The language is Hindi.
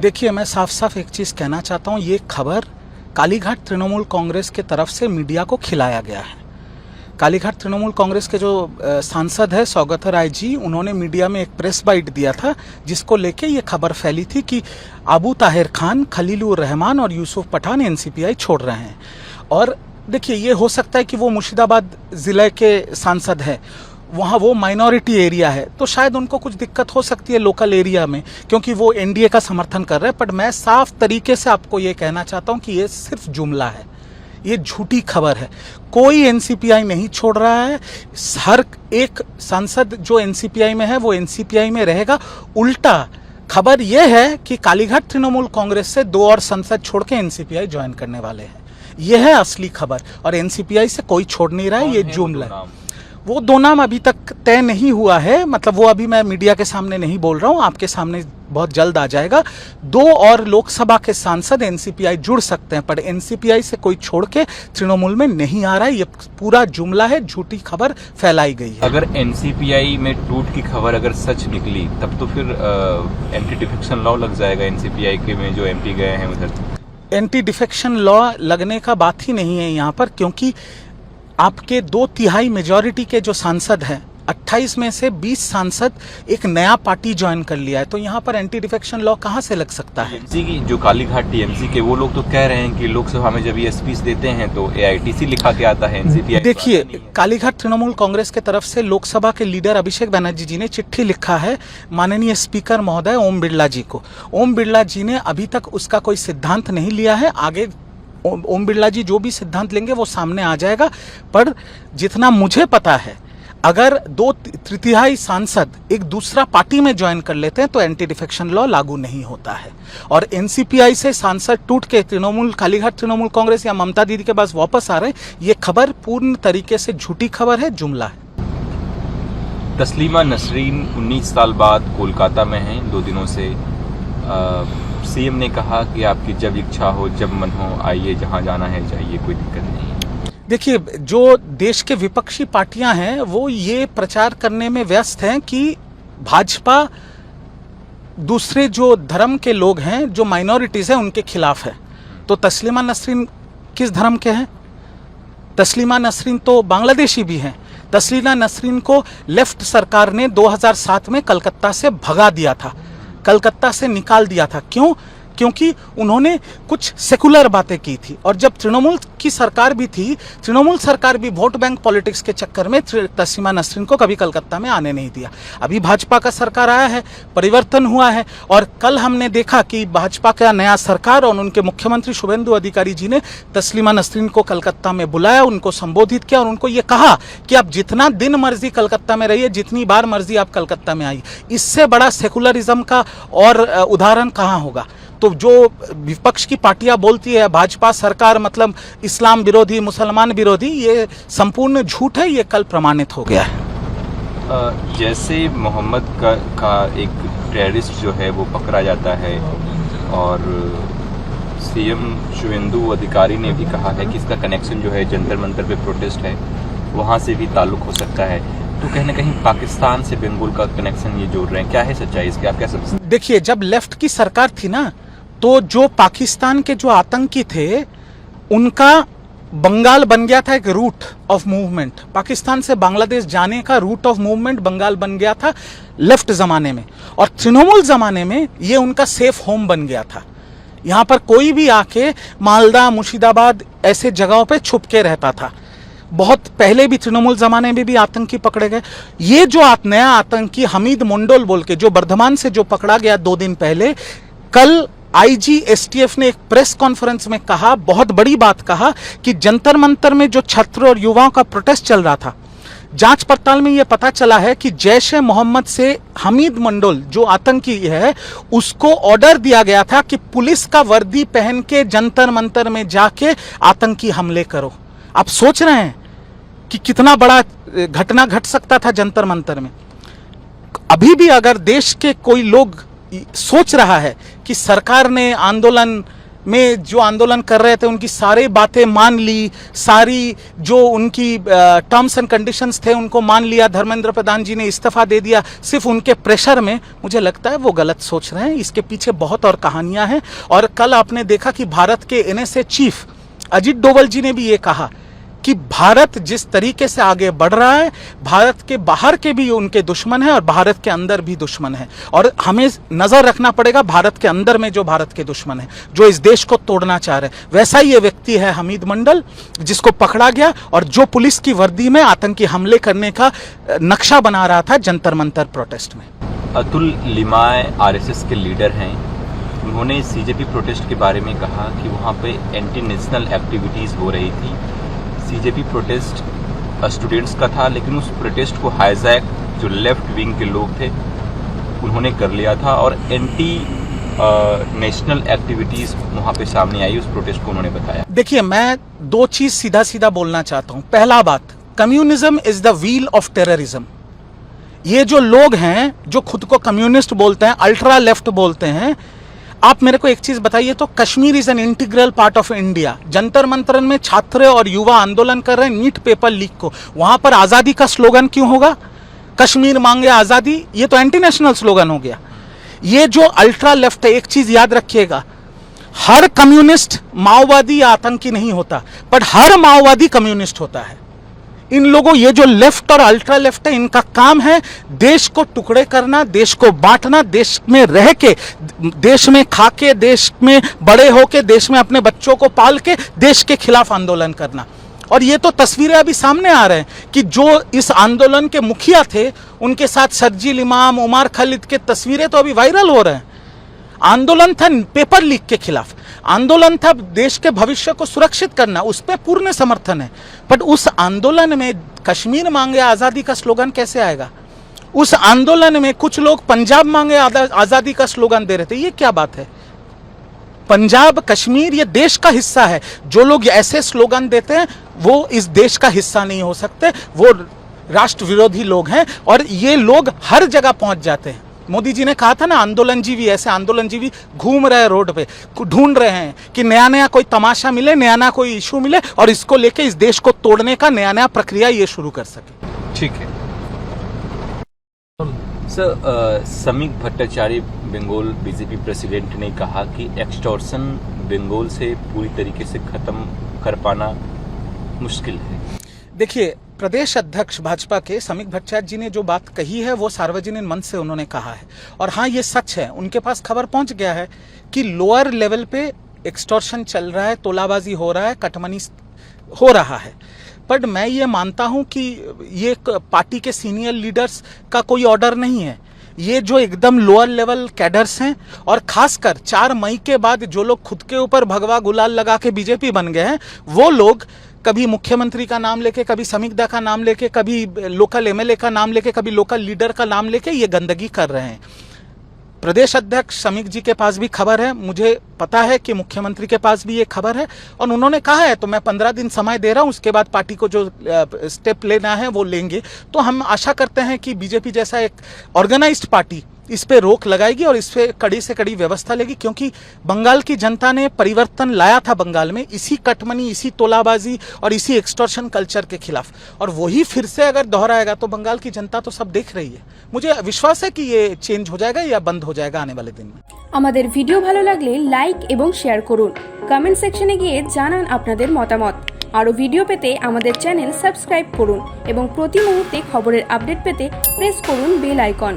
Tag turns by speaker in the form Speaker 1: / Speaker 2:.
Speaker 1: देखिए, मैं साफ साफ एक चीज़ कहना चाहता हूँ, ये खबर कालीघाट तृणमूल कांग्रेस के तरफ से मीडिया को खिलाया गया है। कालीघाट तृणमूल कांग्रेस के जो सांसद है सौगत राय जी, उन्होंने मीडिया में एक प्रेस बाइट दिया था जिसको लेके ये खबर फैली थी कि अबू ताहिर खान, खलीलुर रहमान और यूसुफ पठान एनसीपीआई छोड़ रहे हैं। और देखिए, ये हो सकता है कि वो मुर्शिदाबाद ज़िले के सांसद हैं, वहाँ वो माइनॉरिटी एरिया है, तो शायद उनको कुछ दिक्कत हो सकती है लोकल एरिया में, क्योंकि वो एनडीए का समर्थन कर रहे हैं। बट मैं साफ तरीके से आपको ये कहना चाहता हूँ कि ये सिर्फ जुमला है, ये झूठी खबर है। कोई एनसीपीआई नहीं छोड़ रहा है। हर एक सांसद जो एनसीपीआई में है वो एनसीपीआई में रहेगा। उल्टा खबर यह है कि कालीघाट तृणमूल कांग्रेस से 2 और सांसद छोड़ के एनसीपीआई ज्वाइन करने वाले हैं। यह है असली खबर, और एनसीपीआई से कोई छोड़ नहीं रहा है, ये जुमला है। वो 2 नाम अभी तक तय नहीं हुआ है, मतलब वो अभी मैं मीडिया के सामने नहीं बोल रहा हूँ, आपके सामने बहुत जल्द आ जाएगा। 2 और लोकसभा के सांसद एनसीपीआई जुड़ सकते हैं, पर एनसीपीआई से कोई छोड़ के तृणमूल में नहीं आ रहा है। ये पूरा जुमला है, झूठी खबर फैलाई गई है।
Speaker 2: अगर एनसीपीआई में टूट की खबर अगर सच निकली तब तो फिर एंटी डिफेक्शन लॉ लग जाएगा एनसीपीआई के में जो एमपी गए हैं उधर।
Speaker 1: एंटी डिफेक्शन लॉ लगने का बात ही नहीं है यहाँ पर, क्योंकि आपके 2/3 मेजॉरिटी के जो सांसद हैं, 28 में से 20 सांसद एक नया पार्टी ज्वाइन कर लिया है, तो यहाँ पर एंटी डिफेक्शन लॉ कहाँ से लग सकता है?
Speaker 2: टीएमसी की जो कालीघाट टीएमसी के वो लोग तो कह रहे हैं कि लोकसभा में जब ये स्पीच देते हैं तो एआईटीसी लिखा के आता है, एनसीपीआई।
Speaker 1: देखिए, कालीघाट तृणमूल कांग्रेस के तरफ से लोकसभा के लीडर अभिषेक बनर्जी जी ने चिट्ठी लिखा है माननीय स्पीकर महोदय ओम बिरला जी को। ओम बिरला जी ने अभी तक उसका कोई सिद्धांत नहीं लिया है। आगे ओम बिरला जी जो भी सिद्धांत लेंगे वो सामने आ जाएगा। पर जितना मुझे पता है, अगर 2/3 सांसद एक दूसरा पार्टी में ज्वाइन कर लेते हैं तो एंटी डिफेक्शन लॉ लागू नहीं होता है। और एनसीपीआई से सांसद टूट के कालीघाट तृणमूल कांग्रेस या ममता दीदी के पास वापस आ रहे हैं, ये खबर पूर्ण तरीके से झूठी खबर है, जुमला है।
Speaker 2: तस्लीमा नसरीन 19 साल बाद कोलकाता में हैं 2 दिनों से। सीएम ने कहा कि आपकी जब इच्छा हो, जब मन हो, आइए, जहां जाना है जाइए, कोई दिक्कत नहीं।
Speaker 1: देखिए, जो देश के विपक्षी पार्टियां हैं वो ये प्रचार करने में व्यस्त हैं कि भाजपा दूसरे जो धर्म के लोग हैं, जो माइनॉरिटीज हैं, उनके खिलाफ है। तो तस्लीमा नसरीन किस धर्म के हैं? तस्लीमा नसरीन तो बांग्लादेशी भी हैं। तस्लीमा नसरीन को लेफ्ट सरकार ने 2007 में कलकत्ता से भगा दिया था, कलकत्ता से निकाल दिया था। क्यों? क्योंकि उन्होंने कुछ सेकुलर बातें की थी। और जब तृणमूल की सरकार भी थी, तृणमूल सरकार भी वोट बैंक पॉलिटिक्स के चक्कर में तस्लीमा नसरीन को कभी कलकत्ता में आने नहीं दिया। अभी भाजपा का सरकार आया है, परिवर्तन हुआ है, और कल हमने देखा कि भाजपा का नया सरकार और उनके मुख्यमंत्री शुभेंदु अधिकारी जी ने तस्लीमा नसरीन को कलकत्ता में बुलाया, उनको संबोधित किया और उनको ये कहा कि आप जितना दिन मर्जी कलकत्ता में रहिए, जितनी बार मर्जी आप कलकत्ता में आइए। इससे बड़ा सेकुलरिज्म का और उदाहरण कहाँ होगा? तो जो विपक्ष की पार्टियां बोलती है भाजपा सरकार मतलब इस्लाम विरोधी, मुसलमान विरोधी, ये संपूर्ण झूठ है। ये कल प्रमाणित हो गया है।
Speaker 2: जैसे मोहम्मद का एक टेररिस्ट जो है वो पकड़ा जाता है, और सीएम शुभेंदु अधिकारी ने भी कहा है कि इसका कनेक्शन जो है जंतर मंतर पे प्रोटेस्ट है, वहाँ से भी ताल्लुक हो सकता है, तो कहीं ना कहीं पाकिस्तान से बंगाल का कनेक्शन ये जोड़ रहे हैं। क्या है सच्चाई इसकी, आप क्या समझते हैं?
Speaker 1: देखिए, जब लेफ्ट की सरकार थी ना, तो जो पाकिस्तान के जो आतंकी थे उनका बंगाल बन गया था एक रूट ऑफ मूवमेंट। पाकिस्तान से बांग्लादेश जाने का रूट ऑफ मूवमेंट बंगाल बन गया था लेफ्ट जमाने में, और तृणमूल जमाने में ये उनका सेफ होम बन गया था। यहाँ पर कोई भी आके मालदा, मुर्शिदाबाद ऐसे जगहों पे छुप के रहता था। बहुत पहले भी तृणमूल जमाने में भी आतंकी पकड़े गए। ये जो नया आतंकी हमीद मंडल बोल के जो बर्धमान से जो पकड़ा गया 2 दिन पहले, कल आईजी एसटीएफ ने एक प्रेस कॉन्फ्रेंस में कहा, बहुत बड़ी बात कहा, कि जंतर मंतर में जो छात्र और युवाओं का प्रोटेस्ट चल रहा था, जांच पड़ताल में यह पता चला है कि जैश ए मोहम्मद से हमीद मंडल जो आतंकी है, उसको ऑर्डर दिया गया था कि पुलिस का वर्दी पहन के जंतर मंतर में जाके आतंकी हमले करो। आप सोच रहे हैं कि कितना बड़ा घटना घट सकता था जंतर मंतर में। अभी भी अगर देश के कोई लोग सोच रहा है कि सरकार ने आंदोलन में जो आंदोलन कर रहे थे उनकी सारी बातें मान ली, सारी जो उनकी टर्म्स एंड कंडीशंस थे उनको मान लिया, धर्मेंद्र प्रधान जी ने इस्तीफा दे दिया सिर्फ उनके प्रेशर में, मुझे लगता है वो गलत सोच रहे हैं। इसके पीछे बहुत और कहानियां हैं। और कल आपने देखा कि भारत के एनएसए चीफ अजित डोवल जी ने भी ये कहा कि भारत जिस तरीके से आगे बढ़ रहा है, भारत के बाहर के भी उनके दुश्मन हैं और भारत के अंदर भी दुश्मन है, और हमें नजर रखना पड़ेगा भारत के अंदर में जो भारत के दुश्मन है, जो इस देश को तोड़ना चाह रहे हैं। वैसा ही ये व्यक्ति है हमीद मंडल, जिसको पकड़ा गया और जो पुलिस की वर्दी में आतंकी हमले करने का नक्शा बना रहा था जंतर मंतर प्रोटेस्ट में।
Speaker 2: अतुल लिमाय आरएसएस के लीडर हैं, उन्होंने सीजेपी प्रोटेस्ट के बारे में कहा कि वहाँ पे एंटी नेशनल एक्टिविटीज़ हो रही थी। सीजेपी प्रोटेस्ट स्टूडेंट्स का था, लेकिन उस प्रोटेस्ट को हाईजैक जो लेफ्ट विंग के लोग थे उन्होंने कर लिया था और एंटी नेशनल एक्टिविटीज़ वहाँ पे सामने आई, उस प्रोटेस्ट को उन्होंने बताया।
Speaker 1: देखिए, मैं दो चीज़ सीधा सीधा बोलना चाहता हूँ। पहला बात, communism is the wheel of terrorism. ये जो लोग हैं जो खुद को कम्युनिस्ट बोलते हैं, अल्ट्रा लेफ्ट बोलते हैं, आप मेरे को एक चीज बताइए तो, Kashmir is an integral part of India. Jantar Mantar में छात्र और युवा आंदोलन कर रहे हैं नीट पेपर लीक को, वहां पर आजादी का स्लोगन क्यों होगा? कश्मीर मांगे आजादी, ये तो एंटी नेशनल स्लोगन हो गया। ये जो अल्ट्रा लेफ्ट है, एक चीज याद रखिएगा, हर कम्युनिस्ट माओवादी या आतंकी नहीं होता, पर हर माओवादी कम्युनिस्ट होता है। इन लोगों, ये जो लेफ्ट और अल्ट्रा लेफ्ट है, इनका काम है देश को टुकड़े करना, देश को बांटना, देश में रह के, देश में खा के, देश में बड़े होके, देश में अपने बच्चों को पाल के देश के खिलाफ आंदोलन करना। और ये तो तस्वीरें अभी सामने आ रहे हैं कि जो इस आंदोलन के मुखिया थे उनके साथ शर्जील इमाम, उमर खालिद के तस्वीरें तो अभी वायरल हो रहे हैं। आंदोलन था पेपर लीक के खिलाफ, आंदोलन था देश के भविष्य को सुरक्षित करना, उस पर पूर्ण समर्थन है। पर उस आंदोलन में कश्मीर मांगे आजादी का स्लोगन कैसे आएगा? उस आंदोलन में कुछ लोग पंजाब मांगे आजादी का स्लोगन दे रहे थे, ये क्या बात है? पंजाब, कश्मीर ये देश का हिस्सा है। जो लोग ऐसे स्लोगन देते हैं वो इस देश का हिस्सा नहीं हो सकते, वो राष्ट्र विरोधी लोग हैं और ये लोग हर जगह पहुंच जाते हैं। मोदी जी ने कहा था ना, आंदोलनजीवी, ऐसे आंदोलनजीवी घूम रहे रोड पे, ढूंढ रहे हैं कि नया नया कोई तमाशा मिले, नया नया कोई इशू मिले और इसको लेके इस देश को तोड़ने का नया नया प्रक्रिया ये शुरू कर सके।
Speaker 2: ठीक है sir, Samik Bhattacharya Bengal BJP president ने कहा कि एक्सटॉर्शन बंगाल से पूरी तरीके से खत्म कर पाना मुश्किल है।
Speaker 1: देखिए, प्रदेश अध्यक्ष भाजपा के समीक भट्टाचार्य जी ने जो बात कही है वो सार्वजनिक मंच से उन्होंने कहा है, और हाँ ये सच है, उनके पास खबर पहुंच गया है कि लोअर लेवल पे एक्सटॉर्शन चल रहा है, तोलाबाजी हो रहा है, कटमनी हो रहा है। पर मैं ये मानता हूं कि ये पार्टी के सीनियर लीडर्स का कोई ऑर्डर नहीं है, ये जो एकदम लोअर लेवल कैडर्स हैं, और खासकर 4 मई के बाद जो लोग खुद के ऊपर भगवा गुलाल लगा के बीजेपी बन गए हैं, वो लोग कभी मुख्यमंत्री का नाम लेके, कभी समीक दा का नाम लेके, कभी लोकल एमएलए का नाम लेके, कभी लोकल लीडर का नाम लेके ये गंदगी कर रहे हैं। प्रदेश अध्यक्ष समीक जी के पास भी खबर है, मुझे पता है कि मुख्यमंत्री के पास भी ये खबर है, और उन्होंने कहा है, तो मैं 15 दिन समय दे रहा हूं, उसके बाद पार्टी को जो स्टेप लेना है वो लेंगे। तो हम आशा करते हैं कि बीजेपी जैसा एक ऑर्गेनाइज्ड पार्टी इस पे रोक लगाएगी और इस पे कड़ी से कड़ी व्यवस्था लेगी, क्योंकि बंगाल की जनता ने परिवर्तन लाया था बंगाल में इसी कटमनी, इसी तोलाबाजी और इसी एक्सटॉर्शन कल्चर के खिलाफ, और वही फिर से अगर दोहराएगा तो बंगाल की जनता तो सब देख रही है। मुझे विश्वास है कि ये चेंज हो जाएगा या बंद हो जाएगा आने वाले दिन में।
Speaker 3: আমাদের ভিডিও ভালো লাগলে লাইক এবং শেয়ার করুন, কমেন্ট সেকশনে গিয়ে জানান আপনাদের মতামত। আরো ভিডিও পেতে আমাদের চ্যানেল সাবস্ক্রাইব করুন এবং প্রতি মুহূর্তে খবরের আপডেট পেতে প্রেস করুন বেল আইকন।